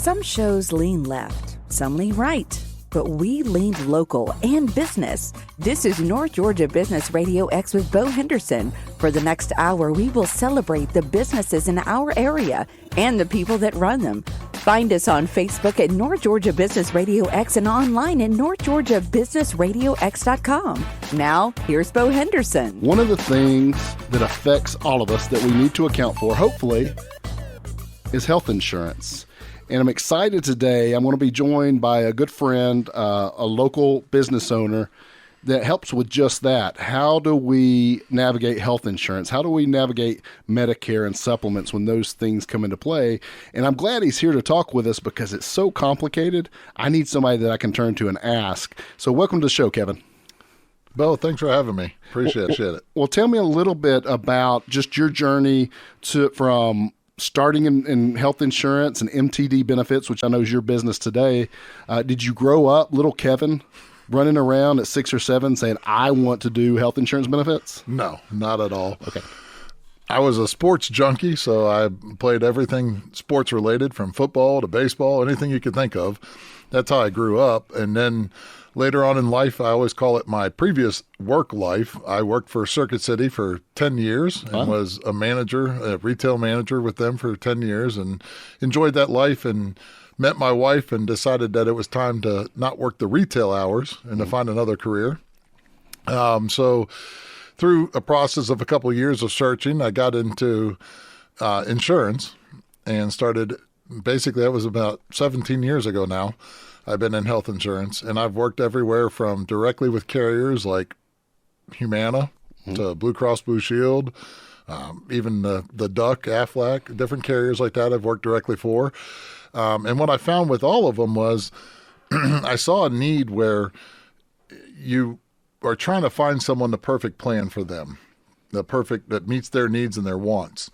Some shows lean left, some lean right, but we leaned local and business. This is North Georgia Business RadioX with Bo Henderson. For the next hour, we will celebrate the businesses in our area and the people that run them. Find us on Facebook at North Georgia Business RadioX and online at northgeorgiabusinessradiox.com. Now, here's Bo Henderson. One of the things that affects all of us that we need to account for, hopefully, is health insurance. And I'm excited today. I'm going to be joined by a good friend, a local business owner that helps with just that. How do we navigate health insurance? How do we navigate Medicare and supplements when those things come into play? And I'm glad he's here to talk with us because it's so complicated. I need somebody that I can turn to and ask. So welcome to the show, Kevin. Bo, thanks for having me. Appreciate it. Well, tell me a little bit about just your journey from starting in health insurance and MTD Benefits, which I know is your business today. Did you grow up, little Kevin, running around at 6 or 7 saying, I want to do health insurance benefits? No, not at all. Okay. I was a sports junkie, so I played everything sports related, from football to baseball, anything you could think of. That's how I grew up. And then later on in life, I always call it my previous work life. I worked for Circuit City for 10 years and was a retail manager with them for 10 years and enjoyed that life and met my wife and decided that it was time to not work the retail hours and to find another career. So through a process of a couple of years of searching, I got into insurance and started. Basically, that was about 17 years ago now. I've been in health insurance, and I've worked everywhere from directly with carriers like Humana to Blue Cross Blue Shield, even the Duck, Aflac, different carriers like that I've worked directly for. And what I found with all of them was I saw a need where you are trying to find someone the perfect plan for them, that meets their needs and their wants.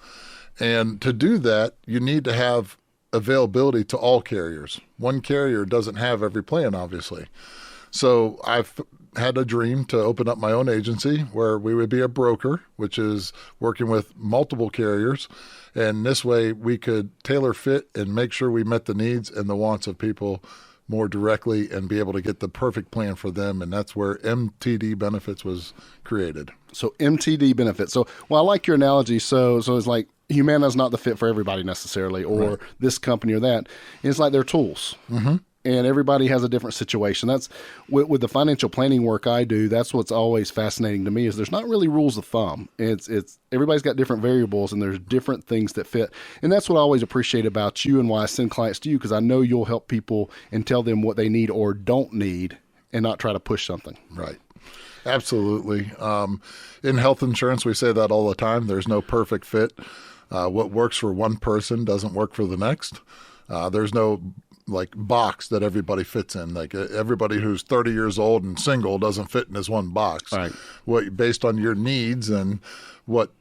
And to do that, you need to have availability to all carriers. One carrier doesn't have every plan, obviously. So I've had a dream to open up my own agency where we would be a broker, which is working with multiple carriers. And this way we could tailor fit and make sure we met the needs and the wants of people more directly and be able to get the perfect plan for them. And that's where MTD Benefits was created. So MTD Benefits. So, I like your analogy. So it's like Humana's not the fit for everybody necessarily, or this company or that. It's like they're tools. Mm-hmm. And everybody has a different situation. That's with the financial planning work I do. That's what's always fascinating to me is there's not really rules of thumb. It's everybody's got different variables and there's different things that fit. And that's what I always appreciate about you and why I send clients to you, because I know you'll help people and tell them what they need or don't need and not try to push something. Right. Absolutely. In health insurance, we say that all the time. There's no perfect fit. What works for one person doesn't work for the next. There's no box that everybody fits in. Like everybody who's 30 years old and single doesn't fit in this one box. Right. Based on your needs and what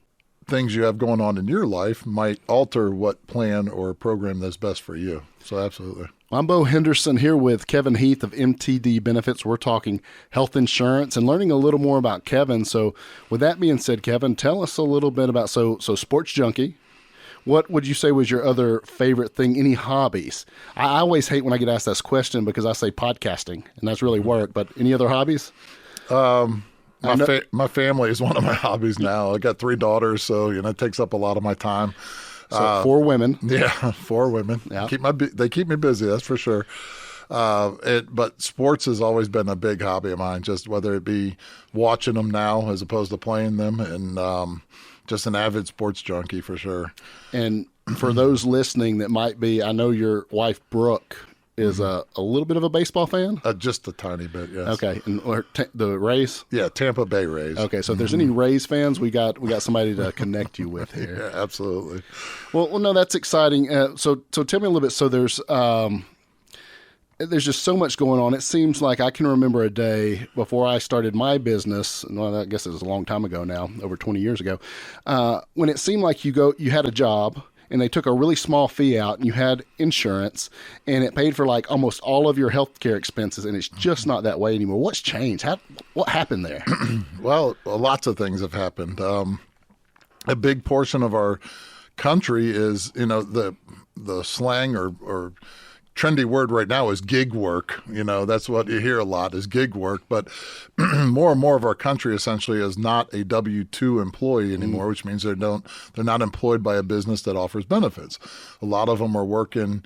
things you have going on in your life might alter what plan or program that's best for you. So absolutely. I'm Bo Henderson here with Kevin Heath of MTD Benefits. We're talking health insurance and learning a little more about Kevin. So with that being said, Kevin, tell us a little bit about, so sports junkie. What would you say was your other favorite thing? Any hobbies? I always hate when I get asked this question because I say podcasting, and that's really work. But any other hobbies? My family is one of my hobbies now. I got 3 daughters, so it takes up a lot of my time. So 4 women. Yeah, 4 women. Yeah. They keep me busy, that's for sure. But sports has always been a big hobby of mine, just whether it be watching them now as opposed to playing them, and just an avid sports junkie for sure. And for those listening that might be, I know your wife, Brooke, is a little bit of a baseball fan? Just a tiny bit, yes. Okay. And the Rays? Yeah, Tampa Bay Rays. Okay, so if there's any Rays fans, we got somebody to connect you with here. Yeah, absolutely. Well, no, that's exciting. So tell me a little bit. So there's just so much going on. It seems like I can remember a day before I started my business, well, I guess it was a long time ago now, over 20 years ago, when it seemed like you had a job and they took a really small fee out and you had insurance and it paid for like almost all of your healthcare expenses, and it's just not that way anymore. What's changed? What happened there? Well, lots of things have happened. A big portion of our country is, the slang or trendy word right now is gig work. That's what you hear a lot is gig work. But more and more of our country essentially is not a W-2 employee anymore, which means they're not employed by a business that offers benefits. A lot of them are working.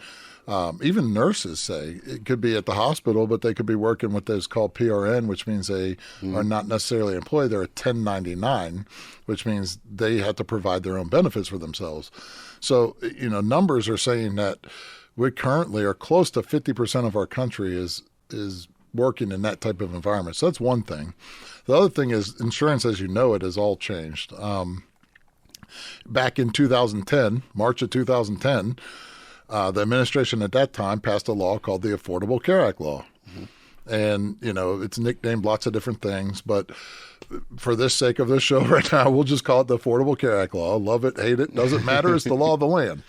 Even nurses say it could be at the hospital, but they could be working what is called PRN, which means they are not necessarily employed. They're a 1099, which means they have to provide their own benefits for themselves. So, numbers are saying that we currently are close to 50% of our country is working in that type of environment. So that's one thing. The other thing is insurance, as you know it, has all changed. Back in 2010, March of 2010, the administration at that time passed a law called the Affordable Care Act law. And, it's nicknamed lots of different things, but for this sake of this show right now, we'll just call it the Affordable Care Act law. Love it, hate it, doesn't matter. It's the law of the land.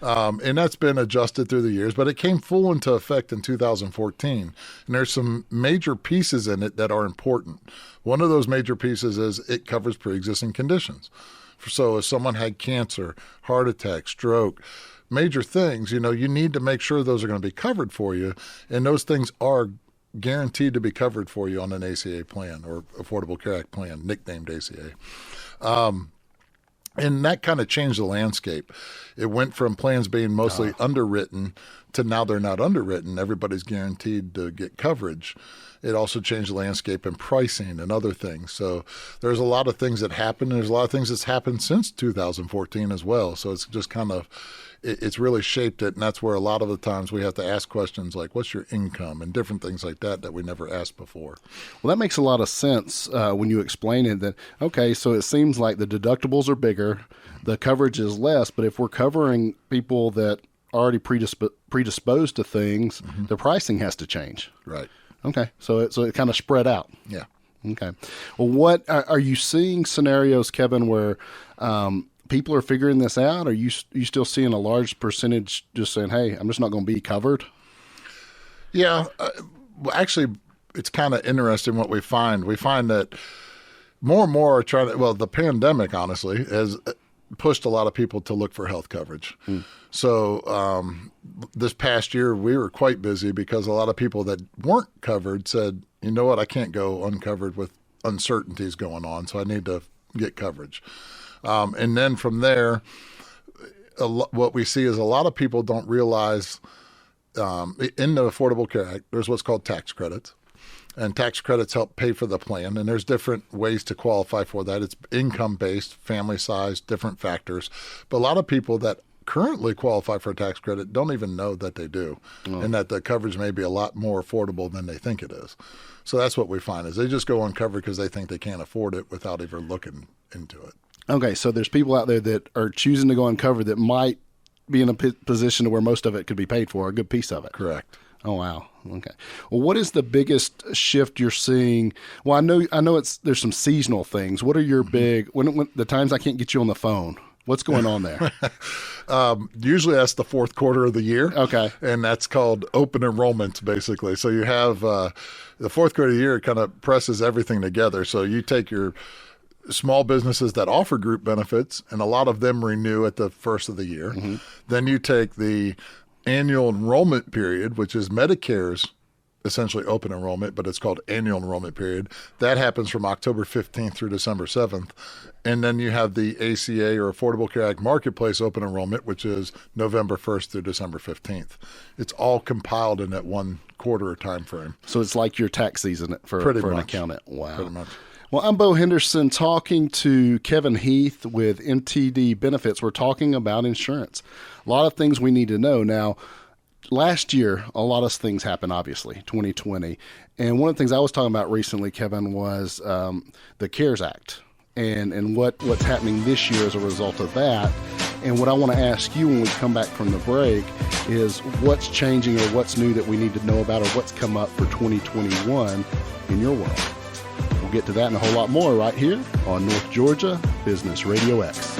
And that's been adjusted through the years, but it came full into effect in 2014. And there's some major pieces in it that are important. One of those major pieces is it covers pre-existing conditions. So if someone had cancer, heart attack, stroke, major things, you need to make sure those are going to be covered for you. And those things are guaranteed to be covered for you on an ACA plan or Affordable Care Act plan, nicknamed ACA. And that kind of changed the landscape. It went from plans being mostly underwritten to now they're not underwritten. Everybody's guaranteed to get coverage. It also changed the landscape in pricing and other things. So there's a lot of things that happened. There's a lot of things that's happened since 2014 as well. So it's just kind of, it's really shaped it. And that's where a lot of the times we have to ask questions like, what's your income and different things like that we never asked before. Well, that makes a lot of sense when you explain it that, okay, so it seems like the deductibles are bigger, the coverage is less, but if we're covering people that are already predisposed to things, the pricing has to change. Right. Okay, so it kind of spread out. Yeah. Okay. Well, what are you seeing scenarios, Kevin, where people are figuring this out? Are you still seeing a large percentage just saying, "Hey, I'm just not going to be covered"? Yeah. Actually, it's kind of interesting what we find. We find that more and more are trying to. Well, the pandemic, honestly, has pushed a lot of people to look for health coverage. So this past year, we were quite busy because a lot of people that weren't covered said, you know what, I can't go uncovered with uncertainties going on, so I need to get coverage. And then from there, what we see is a lot of people don't realize in the Affordable Care Act, there's what's called tax credits. And tax credits help pay for the plan. And there's different ways to qualify for that. It's income-based, family size, different factors. But a lot of people that currently qualify for a tax credit don't even know that they do, and that the coverage may be a lot more affordable than they think it is. So that's what we find is they just go uncovered because they think they can't afford it without even looking into it. Okay, so there's people out there that are choosing to go uncovered that might be in a position to where most of it could be paid for, a good piece of it. Correct. Oh, wow. Okay. Well, what is the biggest shift you're seeing? Well, I know there's some seasonal things. What are your big, when the times I can't get you on the phone, what's going on there? Usually that's the fourth quarter of the year. Okay. And that's called open enrollment, basically. So you have the fourth quarter of the year, it kind of presses everything together. So you take your small businesses that offer group benefits, and a lot of them renew at the first of the year. Then you take the annual enrollment period, which is Medicare's essentially open enrollment, but it's called annual enrollment period. That happens from October 15th through December 7th. And then you have the ACA or Affordable Care Act Marketplace open enrollment, which is November 1st through December 15th. It's all compiled in that 1 quarter time frame. So it's like your tax season for an accountant. Wow. Pretty much. Well, I'm Bo Henderson talking to Kevin Heath with MTD Benefits. We're talking about insurance. A lot of things we need to know. Now, last year, a lot of things happened, obviously, 2020. And one of the things I was talking about recently, Kevin, was the CARES Act and what's happening this year as a result of that. And what I want to ask you when we come back from the break is what's changing or what's new that we need to know about or what's come up for 2021 in your world. We'll get to that and a whole lot more right here on North Georgia Business RadioX.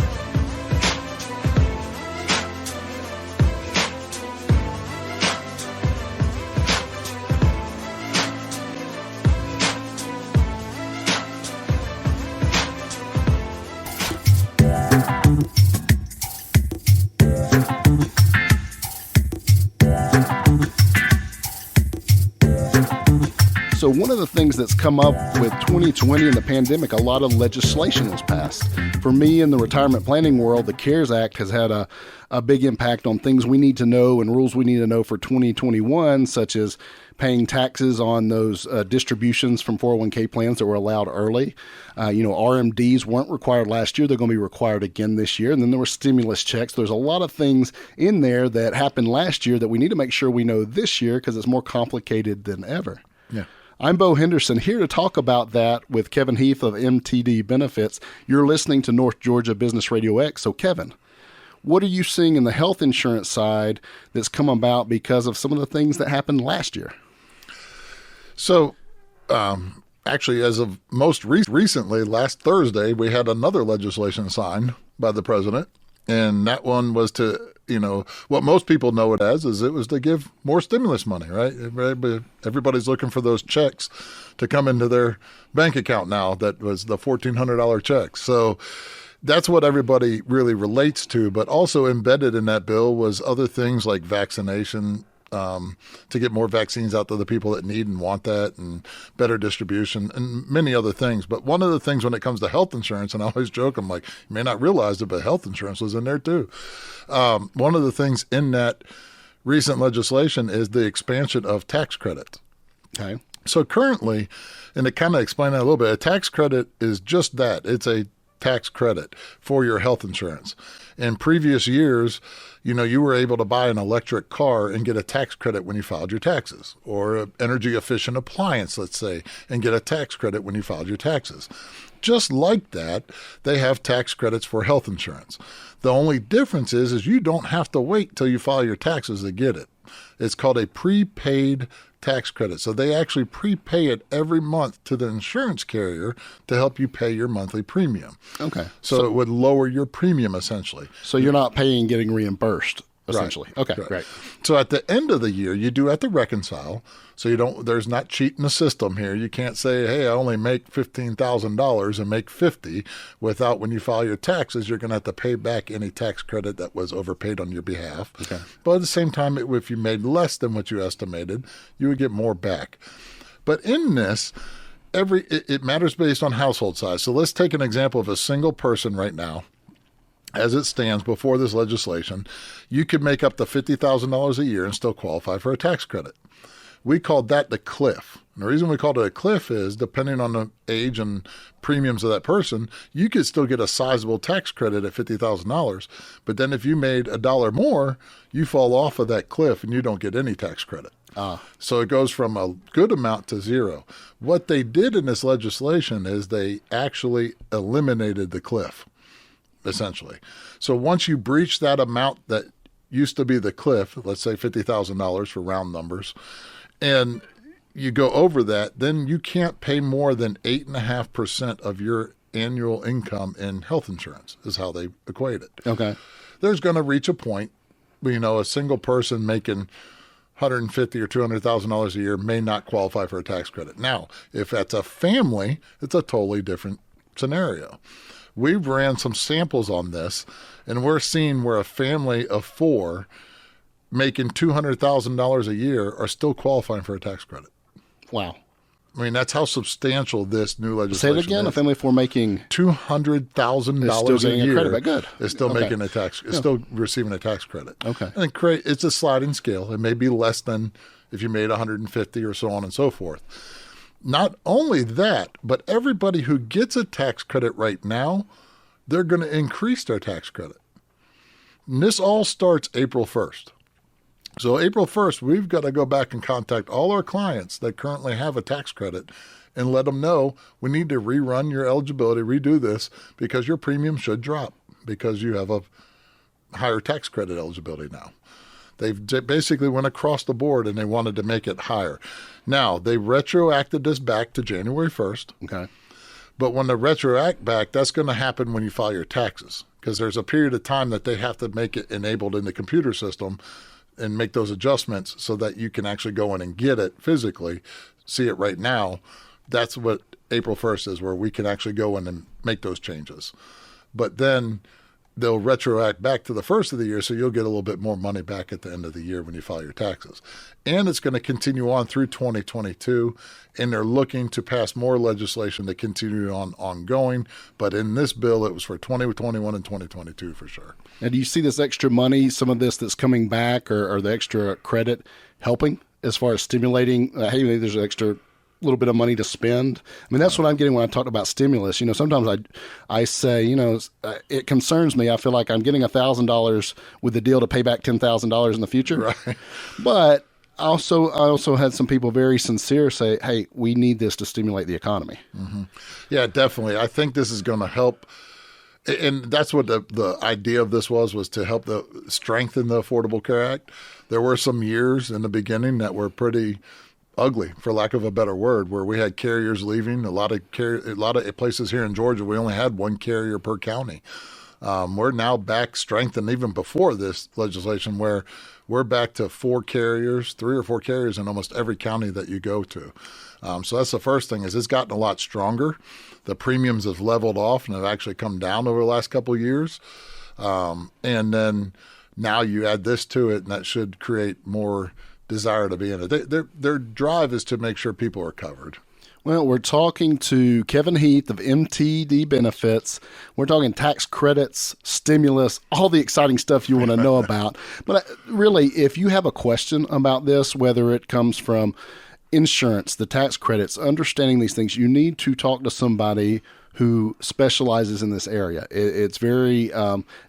So one of the things that's come up with 2020 and the pandemic, a lot of legislation was passed. For me in the retirement planning world, the CARES Act has had a big impact on things we need to know and rules we need to know for 2021, such as paying taxes on those distributions from 401k plans that were allowed early. RMDs weren't required last year. They're going to be required again this year. And then there were stimulus checks. There's a lot of things in there that happened last year that we need to make sure we know this year because it's more complicated than ever. Yeah. I'm Bo Henderson, here to talk about that with Kevin Heath of MTD Benefits. You're listening to North Georgia Business RadioX. So, Kevin, what are you seeing in the health insurance side that's come about because of some of the things that happened last year? So, actually, as of most recently, last Thursday, we had another legislation signed by the president. And that one was to, what most people know it as is it was to give more stimulus money, right? Everybody's looking for those checks to come into their bank account now. That was the $1,400 check. So that's what everybody really relates to. But also embedded in that bill was other things like vaccination, to get more vaccines out to the people that need and want that, and better distribution, and many other things. But one of the things when it comes to health insurance, and I always joke, I'm like, you may not realize it, but health insurance was in there too. One of the things in that recent legislation is the expansion of tax credits. Okay. So currently, and to kind of explain that a little bit, a tax credit is just that. It's a tax credit for your health insurance. In previous years, you were able to buy an electric car and get a tax credit when you filed your taxes, or an energy efficient appliance, let's say, and get a tax credit when you filed your taxes. Just like that, they have tax credits for health insurance. The only difference is you don't have to wait till you file your taxes to get it. It's called a prepaid tax credit. So they actually prepay it every month to the insurance carrier to help you pay your monthly premium. Okay. So it would lower your premium essentially. So you're not paying, getting reimbursed essentially. Right. Okay, great. So at the end of the year, you do have to reconcile. So there's not cheating the system here. You can't say, hey, I only make $15,000 and make 50 without, when you file your taxes, you're going to have to pay back any tax credit that was overpaid on your behalf. Okay. But at the same time, if you made less than what you estimated, you would get more back. But in this, it matters based on household size. So let's take an example of a single person right now. As it stands before this legislation, you could make up to $50,000 a year and still qualify for a tax credit. We called that the cliff. And the reason we called it a cliff is, depending on the age and premiums of that person, you could still get a sizable tax credit at $50,000. But then if you made $1 more, you fall off of that cliff and you don't get any tax credit. So it goes from a good amount to zero. What they did in this legislation is they actually eliminated the cliff, essentially. So once you breach that amount that used to be the cliff, let's say $50,000 for round numbers, and you go over that, then you can't pay more than 8.5% of your annual income in health insurance, is how they equate it. Okay. There's going to reach a point, a single person making $150,000 or $200,000 a year may not qualify for a tax credit. Now, if that's a family, it's a totally different scenario. We've ran some samples on this, and we're seeing where a family of 4 making $200,000 a year are still qualifying for a tax credit. Wow. I mean, that's how substantial this new legislation is. Say it again. A family for making $200,000 a year credit, but good. is still making a tax. It's still receiving a tax credit. Okay. And it's a sliding scale. It may be less than if you made $150,000 or so on and so forth. Not only that, but everybody who gets a tax credit right now, they're going to increase their tax credit. And this all starts April 1st. So April 1st, we've got to go back and contact all our clients that currently have a tax credit and let them know we need to rerun your eligibility, redo this, because your premium should drop because you have a higher tax credit eligibility now. They've basically went across the board and they wanted to make it higher. Now, they retroacted this back to January 1st. Okay. But when they retroact back, that's going to happen when you file your taxes, because there's a period of time that they have to make it enabled in the computer system and make those adjustments so that you can actually go in and get it physically, see it right now. That's what April 1st is, where we can actually go in and make those changes. But then they'll retroact back to the first of the year, so you'll get a little bit more money back at the end of the year when you file your taxes. And it's going to continue on through 2022, and they're looking to pass more legislation to continue on ongoing. But in this bill, it was for 2021 and 2022 for sure. And do you see this extra money, some of this that's coming back, or the extra credit helping as far as stimulating, hey, maybe there's an extra little bit of money to spend? I mean, that's what I'm getting when I talk about stimulus. You know, sometimes I say, you know, it concerns me. I feel like I'm getting $1,000 with the deal to pay back $10,000 in the future. Right. But I also had some people very sincere say, hey, we need this to stimulate the economy. Mm-hmm. Yeah, definitely. I think this is going to help. And that's what the idea of this was to help strengthen the Affordable Care Act. There were some years in the beginning that were pretty ugly, for lack of a better word, where we had carriers leaving. A lot of places here in Georgia, we only had one carrier per county. We're now back strengthened, even before this legislation, where we're back to 3 or 4 carriers in almost every county that you go to. So that's the first thing, is it's gotten a lot stronger. The premiums have leveled off and have actually come down over the last couple of years. And then now you add this to it, and that should create more desire to be in it. Their drive is to make sure people are covered. Well, we're talking to Kevin Heath of MTD Benefits. We're talking tax credits, stimulus, all the exciting stuff you want to know about. But really, if you have a question about this, whether it comes from insurance, the tax credits, understanding these things, you need to talk to somebody who specializes in this area. It's very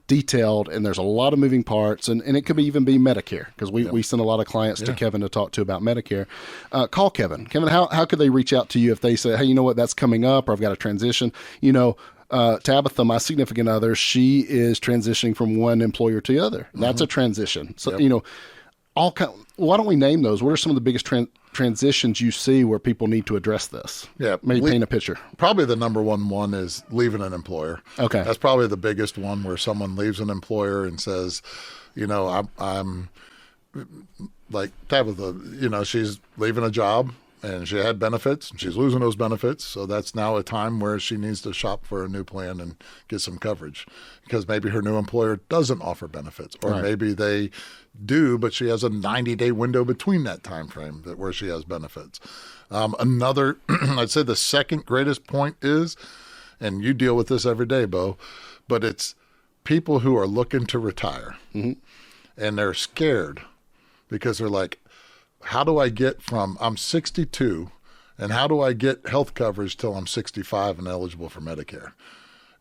detailed, and there's a lot of moving parts, and it could even be Medicare, because we send a lot of clients to Kevin to talk to about Medicare. Call Kevin. Kevin, how could they reach out to you if they say, hey, you know what, that's coming up, or I've got a transition? You know, Tabitha, my significant other, she is transitioning from one employer to the other. That's a transition. So, you know, why don't we name those? What are some of the biggest transitions you see where people need to address this? Yeah, maybe paint a picture. Probably the number one is leaving an employer. Okay, that's probably the biggest one, where someone leaves an employer and says, you know, I'm like Tabitha, you know, she's leaving a job and she had benefits and she's losing those benefits. So that's now a time where she needs to shop for a new plan and get some coverage, because maybe her new employer doesn't offer benefits, or maybe they do, but she has a 90-day window between that time frame where she has benefits. Another, I'd say the second greatest point is, and you deal with this every day, Bo, but it's people who are looking to retire, and they're scared because they're like, how do I get from I'm 62 and how do I get health coverage till I'm 65 and eligible for Medicare?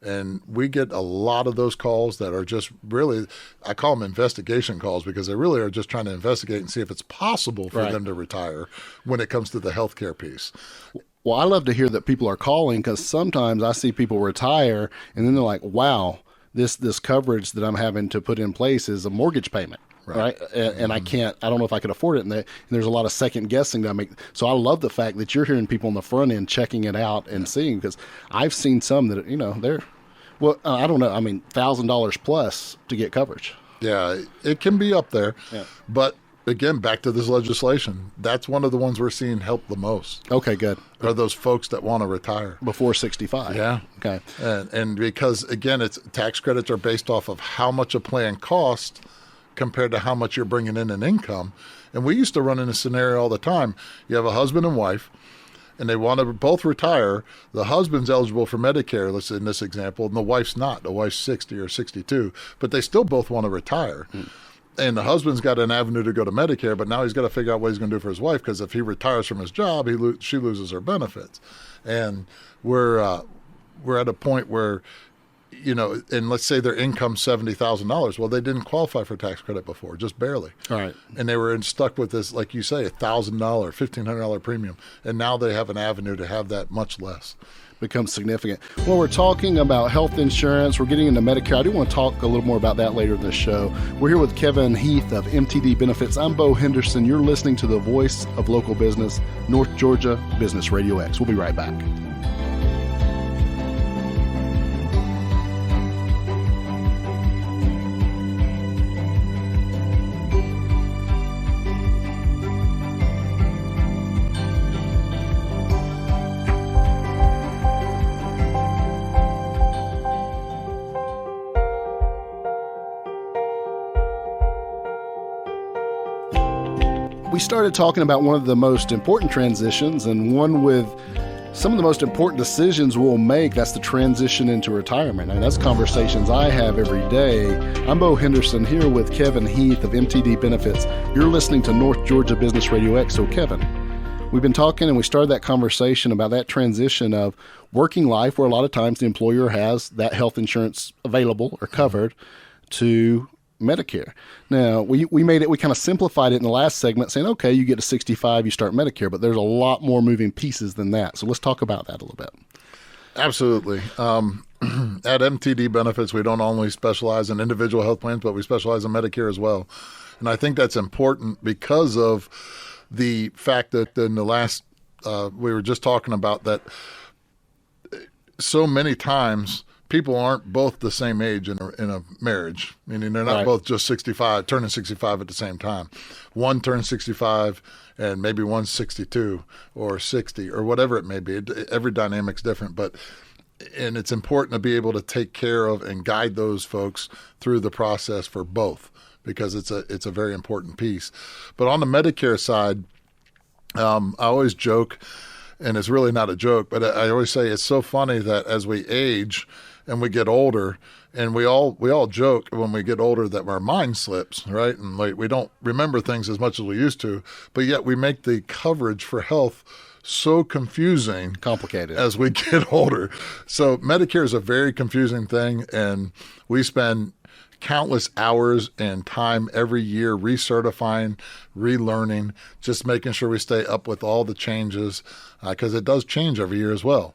And we get a lot of those calls that are just really, I call them investigation calls, because they really are just trying to investigate and see if it's possible for them to retire when it comes to the healthcare piece. Well, I love to hear that people are calling, because sometimes I see people retire and then they're like, wow, this coverage that I'm having to put in place is a mortgage payment. Right. And I don't know if I could afford it. And there's a lot of second guessing that I make. So I love the fact that you're hearing people on the front end checking it out and seeing, because I've seen some that, you know, I don't know. I mean, $1,000 plus to get coverage. Yeah, it can be up there. Yeah. But again, back to this legislation, that's one of the ones we're seeing help the most. Okay, good. Are those folks that want to retire before 65. Yeah. Okay. And because, again, it's tax credits are based off of how much a plan costs compared to how much you're bringing in income. And we used to run in a scenario all the time. You have a husband and wife, and they want to both retire. The husband's eligible for Medicare, let's say in this example, and the wife's not. The wife's 60 or 62, but they still both want to retire. And the husband's got an avenue to go to Medicare, but now he's got to figure out what he's going to do for his wife, because if he retires from his job, she loses her benefits. And we're at a point where, you know, and let's say their income's $70,000. Well, they didn't qualify for tax credit before, just barely. All right. And they were stuck with this, like you say, $1,000, $1,500 premium. And now they have an avenue to have that much less. Becomes significant. Well, we're talking about health insurance. We're getting into Medicare. I do want to talk a little more about that later in the show. We're here with Kevin Heath of MTD Benefits. I'm Bo Henderson. You're listening to the voice of local business, North Georgia Business RadioX. We'll be right back. we started talking about one of the most important transitions and one with some of the most important decisions we'll make. That's the transition into retirement. And that's conversations I have every day. I'm Bo Henderson here with Kevin Heath of MTD Benefits. You're listening to North Georgia Business RadioX. So Kevin, we've been talking and we started that conversation about that transition of working life where a lot of times the employer has that health insurance available or covered to Medicare. Now, we kind of simplified it in the last segment saying, okay, you get to 65, you start Medicare, but there's a lot more moving pieces than that. So let's talk about that a little bit. Absolutely. At MTD Benefits, we don't only specialize in individual health plans, but we specialize in Medicare as well. And I think that's important because of the fact that in the last, we were just talking about that so many times people aren't both the same age in a marriage, meaning they're not both just 65, turning 65 at the same time. One turns 65 and maybe one's 62 or 60 or whatever it may be. Every dynamic's different, and it's important to be able to take care of and guide those folks through the process for both, because it's a very important piece. But on the Medicare side, I always joke, and it's really not a joke, but I always say it's so funny that as we age and we get older, and we all joke when we get older that our mind slips, right? And we don't remember things as much as we used to, but yet we make the coverage for health so confusing, complicated as we get older. So Medicare is a very confusing thing, and we spend countless hours and time every year recertifying, relearning, just making sure we stay up with all the changes, because it does change every year as well.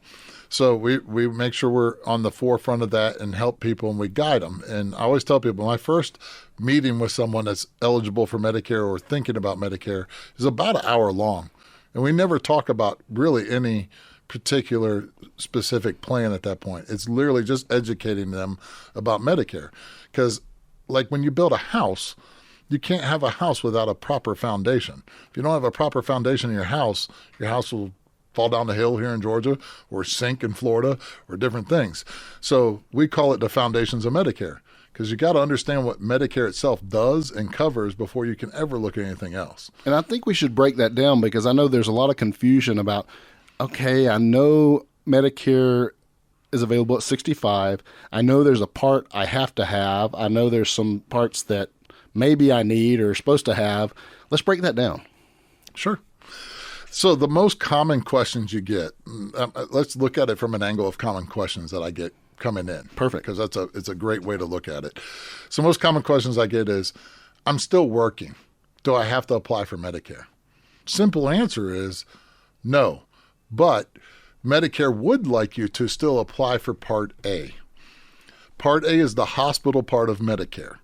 So we make sure we're on the forefront of that and help people, and we guide them. And I always tell people my first meeting with someone that's eligible for Medicare or thinking about Medicare is about an hour long. And we never talk about really any particular specific plan at that point. It's literally just educating them about Medicare. Because like when you build a house, you can't have a house without a proper foundation. If you don't have a proper foundation in your house will fall down the hill here in Georgia or sink in Florida or different things. So we call it the foundations of Medicare, because you got to understand what Medicare itself does and covers before you can ever look at anything else. And I think we should break that down, because I know there's a lot of confusion about, okay, I know Medicare is available at 65. I know there's a part I have to have. I know there's some parts that maybe I need or supposed to have. Let's break that down. Sure. So the most common questions you get, let's look at it from an angle of common questions that I get coming in. Perfect. Because it's a great way to look at it. So most common questions I get is, I'm still working. Do I have to apply for Medicare? Simple answer is no. But Medicare would like you to still apply for Part A. Part A is the hospital part of Medicare.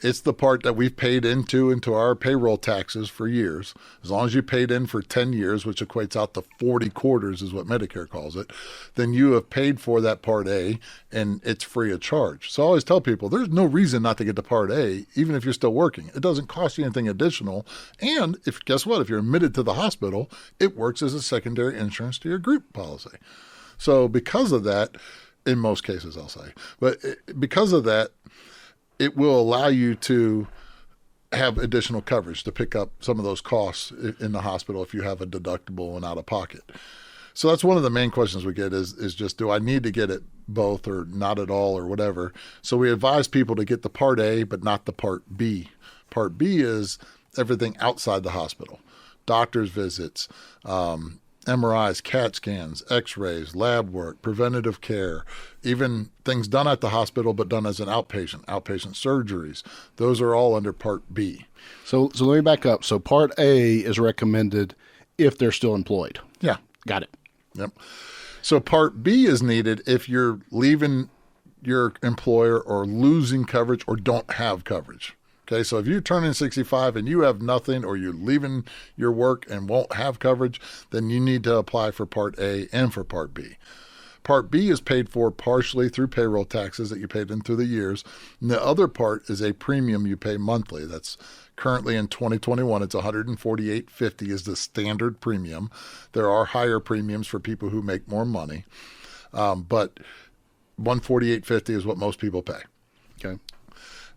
It's the part that we've paid into our payroll taxes for years. As long as you paid in for 10 years, which equates out to 40 quarters is what Medicare calls it, then you have paid for that Part A, and it's free of charge. So I always tell people there's no reason not to get to Part A, even if you're still working. It doesn't cost you anything additional. And guess what? If you're admitted to the hospital, it works as a secondary insurance to your group policy. So because of that, in most cases I'll say, but because of that, it will allow you to have additional coverage to pick up some of those costs in the hospital if you have a deductible and out of pocket. So that's one of the main questions we get is just, do I need to get it both or not at all or whatever? So we advise people to get the Part A, but not the Part B. Part B is everything outside the hospital, doctor's visits, MRIs, CAT scans, x-rays, lab work, preventative care, even things done at the hospital but done as an outpatient surgeries. Those are all under Part B. So let me back up. So Part A is recommended if they're still employed. Yeah. Got it. Yep. So Part B is needed if you're leaving your employer or losing coverage or don't have coverage. Okay, so if you're turning 65 and you have nothing, or you're leaving your work and won't have coverage, then you need to apply for Part A and for Part B. Part B is paid for partially through payroll taxes that you paid in through the years. And the other part is a premium you pay monthly. That's currently in 2021, it's $148.50 is the standard premium. There are higher premiums for people who make more money, but $148.50 is what most people pay. Okay.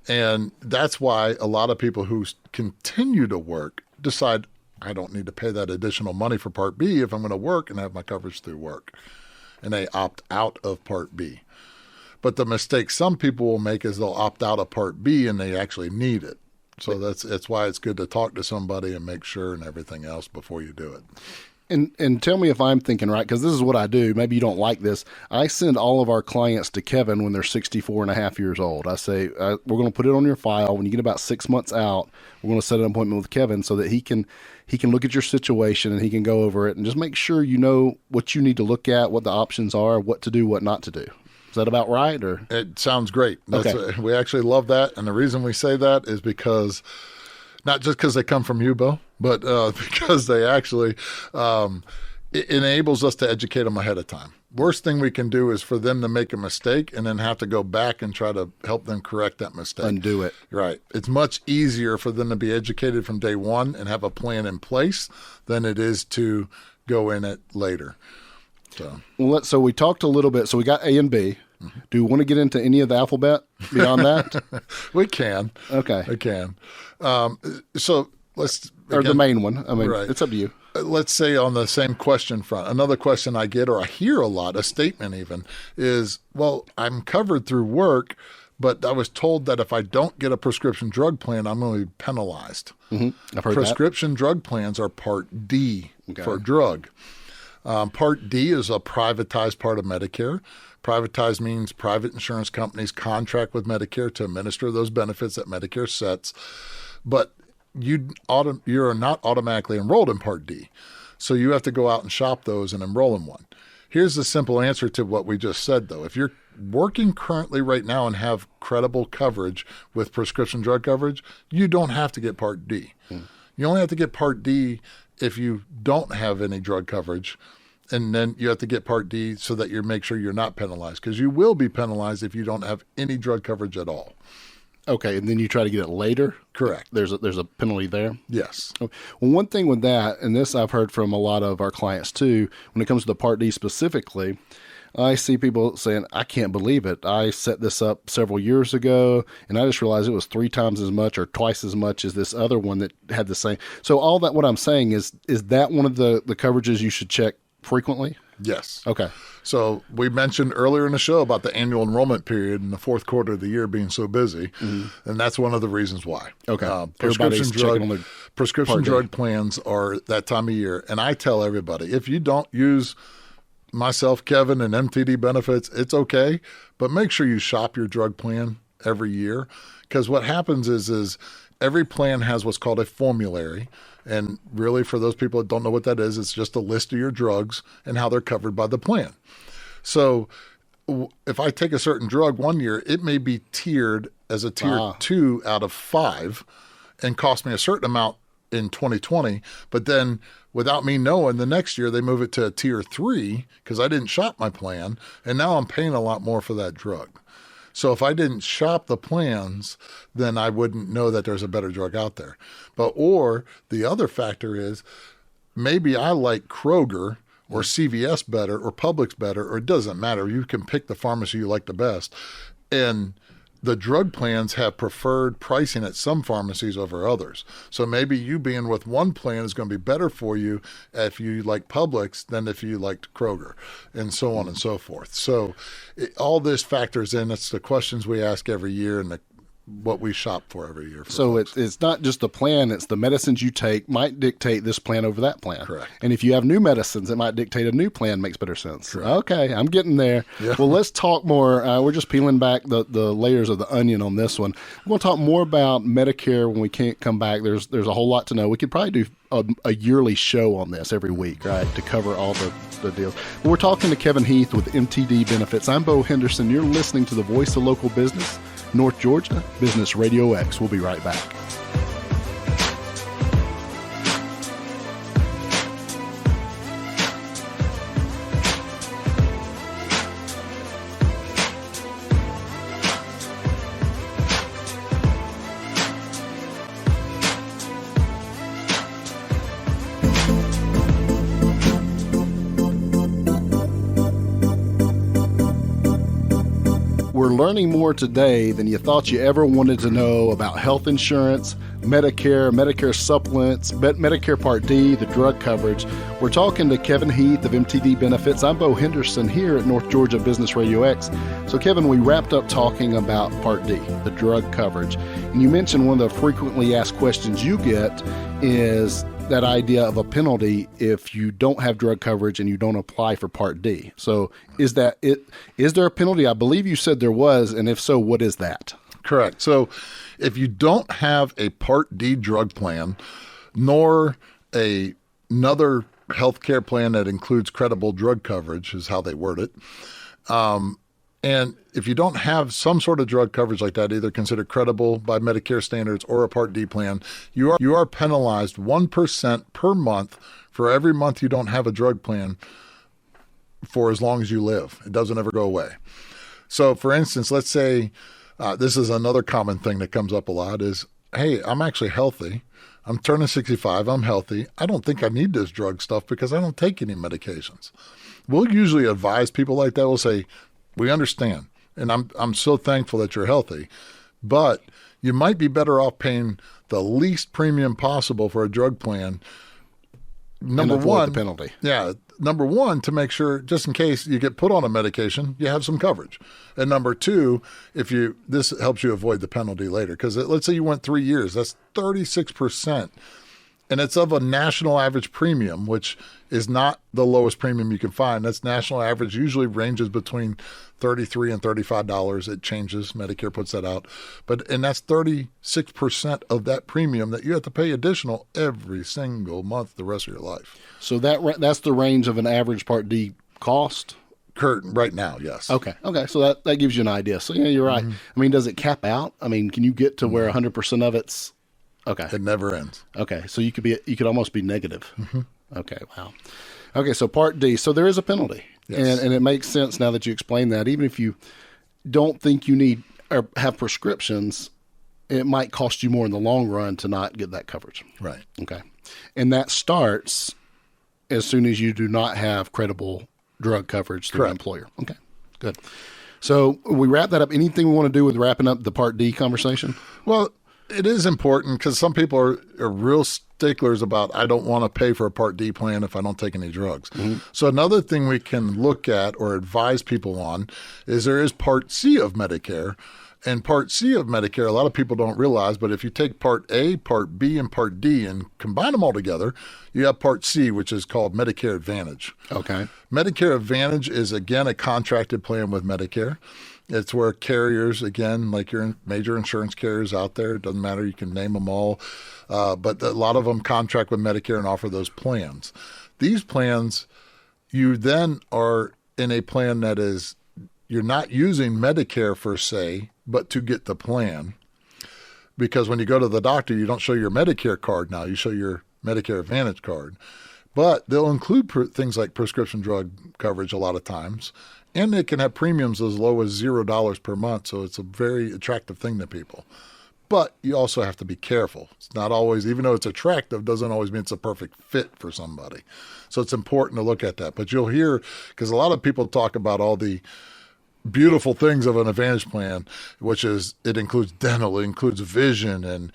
And that's why a lot of people who continue to work decide I don't need to pay that additional money for Part B if I'm going to work and have my coverage through work. And they opt out of Part B. But the mistake some people will make is they'll opt out of Part B and they actually need it. So that's why it's good to talk to somebody and make sure and everything else before you do it. And tell me if I'm thinking right, because this is what I do. Maybe you don't like this. I send all of our clients to Kevin when they're 64 and a half years old. I say, we're going to put it on your file. When you get about 6 months out, we're going to set an appointment with Kevin so that he can look at your situation and he can go over it and just make sure you know what you need to look at, what the options are, what to do, what not to do. Is that about right? Or it sounds great. Okay. We actually love that. And the reason we say that is because not just because they come from you, Bo, but because they actually it enables us to educate them ahead of time. Worst thing we can do is for them to make a mistake and then have to go back and try to help them correct that mistake. Undo it. Right. It's much easier for them to be educated from day one and have a plan in place than it is to go in it later. So we talked a little bit. So we got A and B. Mm-hmm. Do we want to get into any of the alphabet beyond that? We can. Okay. We can. So let's... Or the main one. I mean, right. It's up to you. Let's say on the same question front, another question I get or I hear a lot, a statement even, is, well, I'm covered through work, but I was told that if I don't get a prescription drug plan, I'm going to be penalized. Mm-hmm. I've heard Prescription drug plans are Part D for drug. Part D is a privatized part of Medicare. Privatized means private insurance companies contract with Medicare to administer those benefits that Medicare sets. But you're not automatically enrolled in Part D. So you have to go out and shop those and enroll in one. Here's the simple answer to what we just said, though. If you're working currently right now and have credible coverage with prescription drug coverage, you don't have to get Part D. You only have to get Part D if you don't have any drug coverage, and then you have to get Part D so that you make sure you're not penalized, because you will be penalized if you don't have any drug coverage at all. Okay, and then you try to get it later? Correct. There's a penalty there? Yes. Well, one thing with that, and this I've heard from a lot of our clients too, when it comes to the Part D specifically, I see people saying, I can't believe it. I set this up several years ago, and I just realized it was 3 times as much or twice as much as this other one that had the same. So all that, what I'm saying is that one of the coverages you should check frequently? Yes. Okay. So we mentioned earlier in the show about the annual enrollment period and the fourth quarter of the year being so busy, and that's one of the reasons why. Okay. Prescription drug plans are that time of year, and I tell everybody, if you don't use myself, Kevin, and MTD Benefits, it's okay, but make sure you shop your drug plan every year, because what happens is every plan has what's called a formulary. And really, for those people that don't know what that is, it's just a list of your drugs and how they're covered by the plan. So if I take a certain drug one year, it may be tiered as a tier 2 out of 5 and cost me a certain amount in 2020. But then without me knowing, the next year they move it to a tier 3 because I didn't shop my plan. And now I'm paying a lot more for that drug. So if I didn't shop the plans, then I wouldn't know that there's a better drug out there. Or the other factor is maybe I like Kroger or CVS better or Publix better, or it doesn't matter. You can pick the pharmacy you like the best. And the drug plans have preferred pricing at some pharmacies over others. So maybe you being with one plan is going to be better for you if you like Publix than if you liked Kroger, and so on and so forth. So all this factors in. It's the questions we ask every year and what we shop for every year. So it's not just the plan, it's the medicines you take might dictate this plan over that plan. Correct. And if you have new medicines, it might dictate a new plan makes better sense. Correct. Okay, I'm getting there. Yeah. Well, let's talk more. We're just peeling back the layers of the onion on this one. We're going to talk more about Medicare when we can't come back. There's a whole lot to know. We could probably do a yearly show on this every week, right, to cover all the deals. But we're talking to Kevin Heath with MTD Benefits. I'm Bo Henderson. You're listening to the Voice of Local Business, North Georgia Business RadioX. We'll be right back. We're learning more today than you thought you ever wanted to know about health insurance, Medicare, Medicare supplements, Medicare Part D, the drug coverage. We're talking to Kevin Heath of MTD Benefits. I'm Bo Henderson here at North Georgia Business RadioX. So, Kevin, we wrapped up talking about Part D, the drug coverage. And you mentioned one of the frequently asked questions you get is that idea of a penalty if you don't have drug coverage and you don't apply for Part D. So is there a penalty? I believe you said there was, and if so, what is that? Correct. So if you don't have a Part D drug plan, nor another healthcare plan that includes credible drug coverage, is how they word it, and if you don't have some sort of drug coverage like that, either considered credible by Medicare standards or a Part D plan, you are penalized 1% per month for every month you don't have a drug plan for as long as you live. It doesn't ever go away. So, for instance, let's say this is another common thing that comes up a lot is, hey, I'm actually healthy. I'm turning 65. I'm healthy. I don't think I need this drug stuff because I don't take any medications. We'll usually advise people like that. We'll say, we understand, and I'm so thankful that you're healthy, but you might be better off paying the least premium possible for a drug plan. Number one, the penalty. Yeah. Number one, to make sure, just in case you get put on a medication, you have some coverage. And number two, this helps you avoid the penalty later. Because let's say you went 3 years, that's 36%. And it's of a national average premium, which is not the lowest premium you can find. That's national average, usually ranges between $33 and $35. It changes. Medicare puts that out. And that's 36% of that premium that you have to pay additional every single month the rest of your life. So that's the range of an average Part D cost? Right now, yes. Okay. So that gives you an idea. So, yeah, you're right. Mm-hmm. I mean, does it cap out? I mean, can you get to where 100% of it's... Okay. It never ends. Okay. So you could almost be negative. Mm-hmm. Okay. Wow. Okay. So Part D. So there is a penalty. Yes. And it makes sense now that you explain that. Even if you don't think you need or have prescriptions, it might cost you more in the long run to not get that coverage. Right. Okay. And that starts as soon as you do not have credible drug coverage through an employer. Okay. Good. So we wrap that up. Anything we want to do with wrapping up the Part D conversation? Well, it is important because some people are real sticklers about, I don't want to pay for a Part D plan if I don't take any drugs. Mm-hmm. So another thing we can look at or advise people on is there is Part C of Medicare. And Part C of Medicare, a lot of people don't realize, but if you take Part A, Part B, and Part D and combine them all together, you have Part C, which is called Medicare Advantage. Okay. Medicare Advantage is, again, a contracted plan with Medicare. It's where carriers, again, like your major insurance carriers out there, it doesn't matter, you can name them all, but a lot of them contract with Medicare and offer those plans. These plans, you then are in a plan that is, you're not using Medicare per se, but to get the plan. Because when you go to the doctor, you don't show your Medicare card now, you show your Medicare Advantage card. But they'll include things like prescription drug coverage a lot of times. And it can have premiums as low as $0 per month. So it's a very attractive thing to people. But you also have to be careful. It's not always, even though it's attractive, doesn't always mean it's a perfect fit for somebody. So it's important to look at that. But you'll hear, because a lot of people talk about all the beautiful things of an Advantage plan, which is it includes dental, it includes vision, and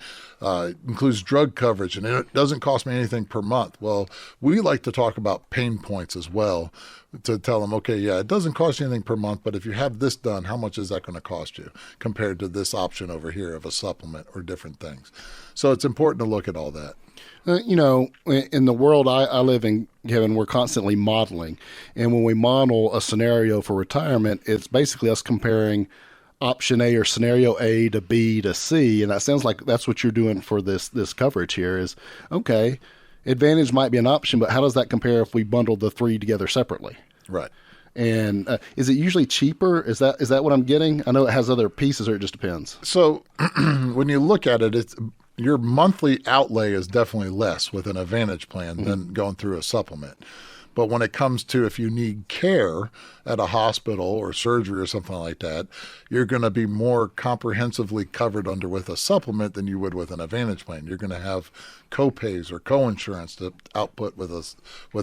includes drug coverage, and it doesn't cost me anything per month. Well, we like to talk about pain points as well to tell them, okay, yeah, it doesn't cost you anything per month, but if you have this done, how much is that going to cost you compared to this option over here of a supplement or different things? So it's important to look at all that. In the world I live in, Kevin, we're constantly modeling. And when we model a scenario for retirement, it's basically us comparing option A or scenario A to B to C. And that sounds like that's what you're doing for this coverage here is, okay, Advantage might be an option, but how does that compare if we bundle the three together separately? Right. And is it usually cheaper? Is that what I'm getting? I know it has other pieces, or it just depends. So when you look at it, your monthly outlay is definitely less with an Advantage plan than going through a supplement. But when it comes to if you need care at a hospital or surgery or something like that, you're going to be more comprehensively covered under with a supplement than you would with an Advantage plan. You're going to have co-pays or co-insurance to output with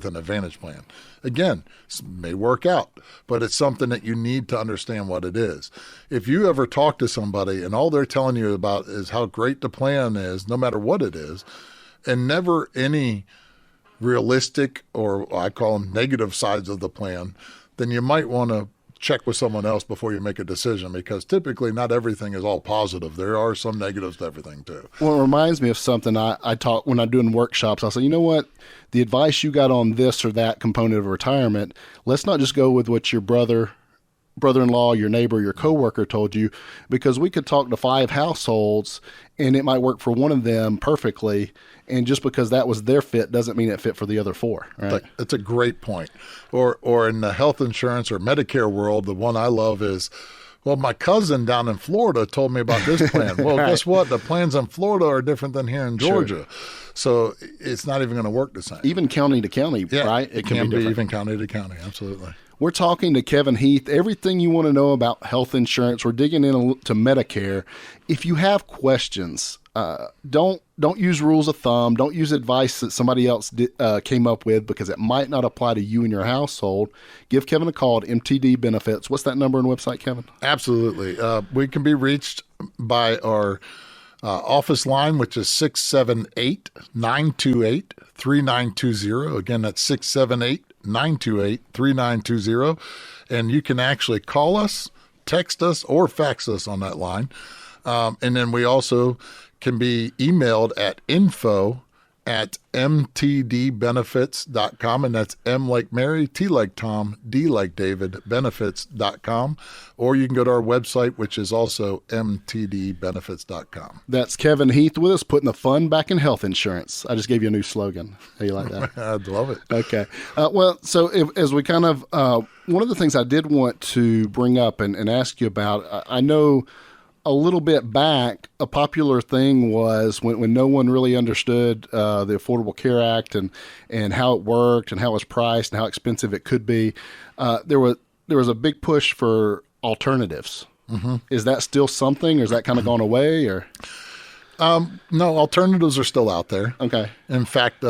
an Advantage plan. Again, it may work out, but it's something that you need to understand what it is. If you ever talk to somebody and all they're telling you about is how great the plan is, no matter what it is, and never any realistic, or I call them negative sides of the plan, then you might want to check with someone else before you make a decision, because typically not everything is all positive. There are some negatives to everything too. Well, it reminds me of something I talk when I'm doing workshops. I say, you know what? The advice you got on this or that component of retirement, let's not just go with what your brother-in-law, your neighbor, your coworker told you, because we could talk to 5 households and it might work for one of them perfectly. And just because that was their fit doesn't mean it fit for the other 4. Right? That's a great point. Or in the health insurance or Medicare world, the one I love is, well, my cousin down in Florida told me about this plan. Well, Right. Guess what? The plans in Florida are different than here in Georgia. Sure. So it's not even going to work the same. Even county to county, Yeah, right? It can be different. even county to county. Absolutely. We're talking to Kevin Heath. Everything you want to know about health insurance. We're digging into Medicare. If you have questions, don't use rules of thumb. Don't use advice that somebody else came up with, because it might not apply to you and your household. Give Kevin a call at MTD Benefits. What's that number and website, Kevin? Absolutely. We can be reached by our office line, which is 678-928-3920. Again, that's 678-928-3920. And you can actually call us, text us, or fax us on that line. And then we also can be emailed at info@mtdbenefits.com, and that's M like Mary, T like Tom, D like David, benefits.com. Or you can go to our website, which is also mtdbenefits.com. That's Kevin Heath with us, putting the fun back in health insurance. I just gave you a new slogan. How you like that? I'd love it. Okay. Well, so as we kind of, one of the things I did want to bring up and ask you about, I know a little bit back, a popular thing was when no one really understood the Affordable Care Act and how it worked and how it was priced and how expensive it could be. There was a big push for alternatives. Mm-hmm. Is that still something, or is that kind of gone away? Or No, alternatives are still out there. okay. In fact,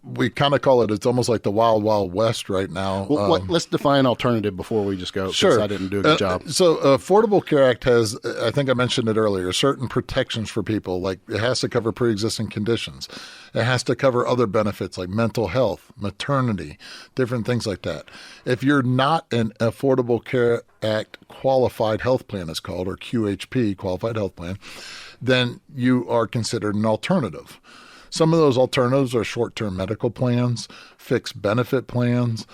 we kind of call it's almost like the Wild Wild West right now. Well, let's define alternative before we just go. Sure. I didn't do a good job. So Affordable Care Act has, I think I mentioned it earlier, certain protections for people. Like it has to cover pre-existing conditions. It has to cover other benefits like mental health, maternity, different things like that. If you're not an Affordable Care Act qualified health plan, it's called, or QHP, qualified health plan, then you are considered an alternative. Some of those alternatives are short-term medical plans, fixed benefit plans,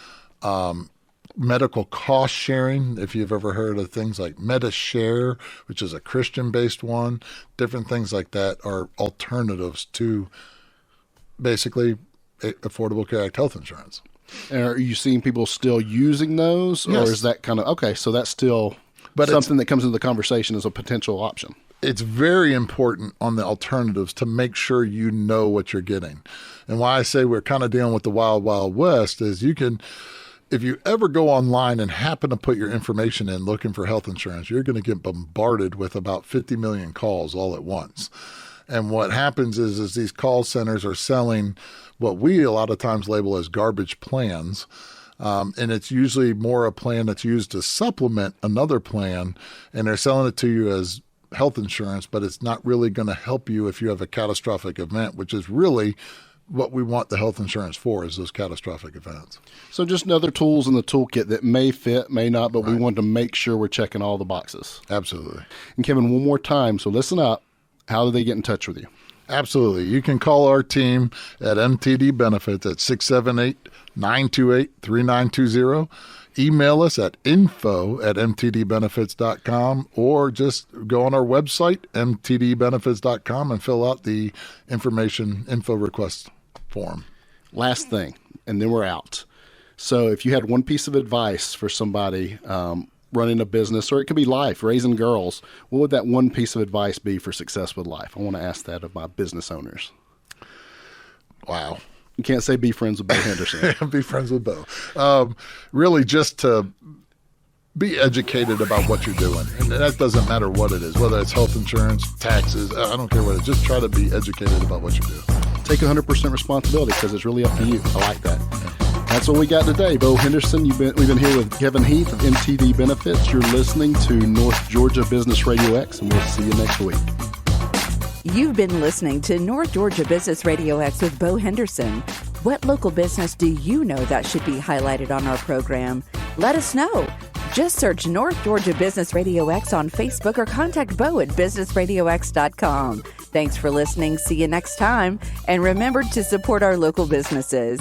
medical cost sharing, if you've ever heard of things like MediShare, which is a Christian-based one. Different things like that are alternatives to basically Affordable Care Act health insurance. And are you seeing people still using those? Yes. Or is that kind of, okay, so that's still something that comes into the conversation as a potential option? It's very important on the alternatives to make sure you know what you're getting. And why I say we're kind of dealing with the Wild Wild West is if you ever go online and happen to put your information in looking for health insurance, you're going to get bombarded with about 50 million calls all at once. And what happens is these call centers are selling what we a lot of times label as garbage plans. And it's usually more a plan that's used to supplement another plan. And they're selling it to you as health insurance, but it's not really going to help you if you have a catastrophic event, which is really what we want the health insurance for, is those catastrophic events. So just other tools in the toolkit that may fit, may not, but we want to make sure we're checking all the boxes. Absolutely. And Kevin, one more time, so listen up. How do they get in touch with you? Absolutely. You can call our team at MTD Benefits at 678-928-3920. Email us at info@mtdbenefits.com, or just go on our website, mtdbenefits.com, and fill out the info request form. Last thing, and then we're out. So if you had one piece of advice for somebody running a business, or it could be life, raising girls, what would that one piece of advice be for success with life? I want to ask that of my business owners. Wow. You can't say be friends with Bo Henderson. Be friends with Bo. Really just to be educated about what you're doing. And that doesn't matter what it is, whether it's health insurance, taxes, I don't care what it is. Just try to be educated about what you do. Take 100% responsibility because it's really up to you. I like that. That's what we got today. Bo Henderson, we've been here with Kevin Heath of MTD Benefits. You're listening to North Georgia Business RadioX, and we'll see you next week. You've been listening to North Georgia Business RadioX with Bo Henderson. What local business do you know that should be highlighted on our program? Let us know. Just search North Georgia Business RadioX on Facebook or contact Bo at businessradiox.com. Thanks for listening. See you next time. And remember to support our local businesses.